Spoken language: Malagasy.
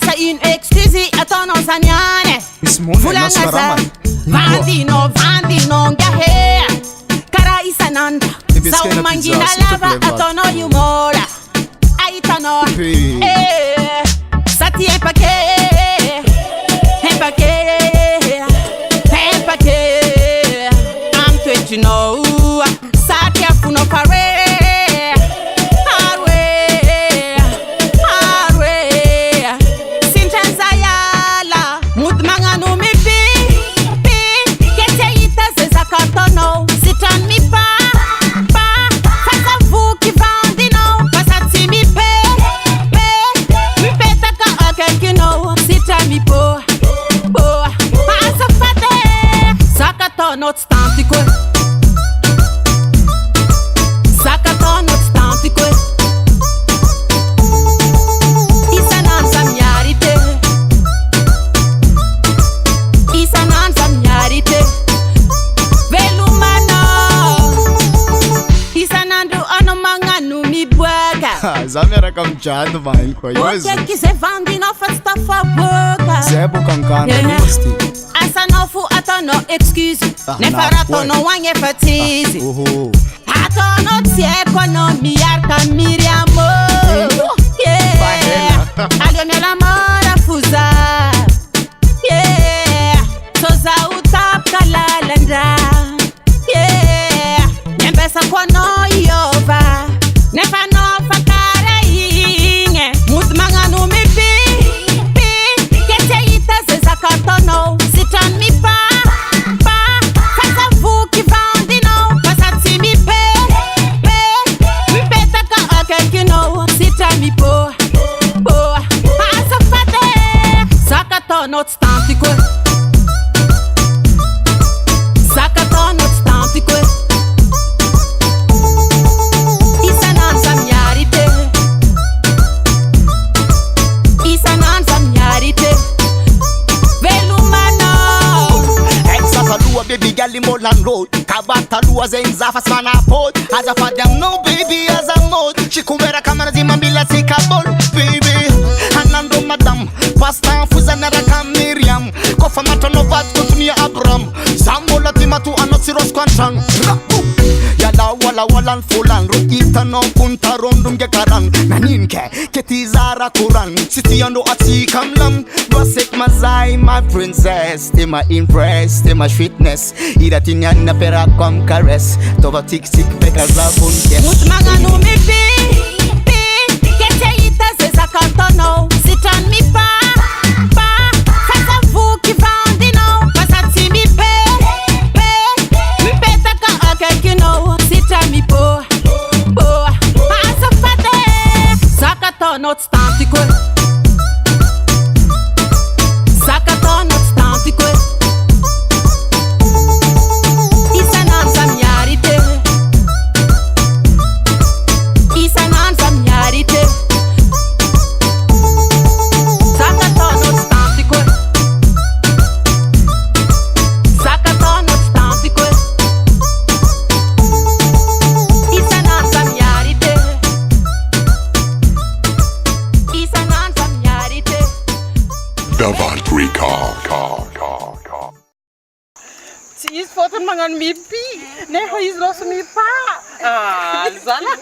Asa une excuse à ton enseignant. Fulangaza, vandino, gahe. Kara isananda, sa mangina lava à ton oyumora. Aitano, sati un paquet, I'm 20, you know. Sati a funo pare. Not stantico. Sakato not stantico. Isanan samyarite. Isanan samyarite. Velumano. Isanandu anomanganu mi bwaga. Zamera kamchando vai kwa yozo. Oke kise vandi no fasta fa boga. Zebo kankana musti. Asanofu atono excuse. Ne faratono wanye fatizi. Atono tieko no miyarka miriamo. Yeah. Alio la mora fuza. Yeah. Soza utap kalalanda. Yeah. Nyembesa kwa no yova. Nefa no fakare inge. Mutmanga no mi pi. Kete ita se zakatono. Sitan mi pa. Not stantico. Sakato not stantico. Isanan samyarite. Isanan samyarite. Velumano. Ex-Satalua baby girl in Moreland Road. Kabatalua zenza fasmana pod. As a father no baby as a mod. Chikumera kamera zimambila sikabol baby. Anando madam. Pasta fuzana raka Miriam. Kofa matono vat kutunia Abram. Zambola timatu anotsiros kwantang. Yala wala walan fulan. Rukita no kunta rondum gekaran. Naninke ketizara kuran. Siti yando ati kamlam. Dwasek mazai my princess. Tima impress, tima sweetness. Ida tinyana pera kwam caress. Tova tik tik peka zabun yes. Mutmanga no mi pi. Kete ita se zakatono. Sitan mi pa. Not stantico. Sakato not stantico. Isanan samyarite. Isanan samyarite. Sakato not stantico. Sakato not stantico. Isanan samyarite. Davant Recall. Tis foton mangan mi pi. Ne ho is los mi pa. Ah, zala.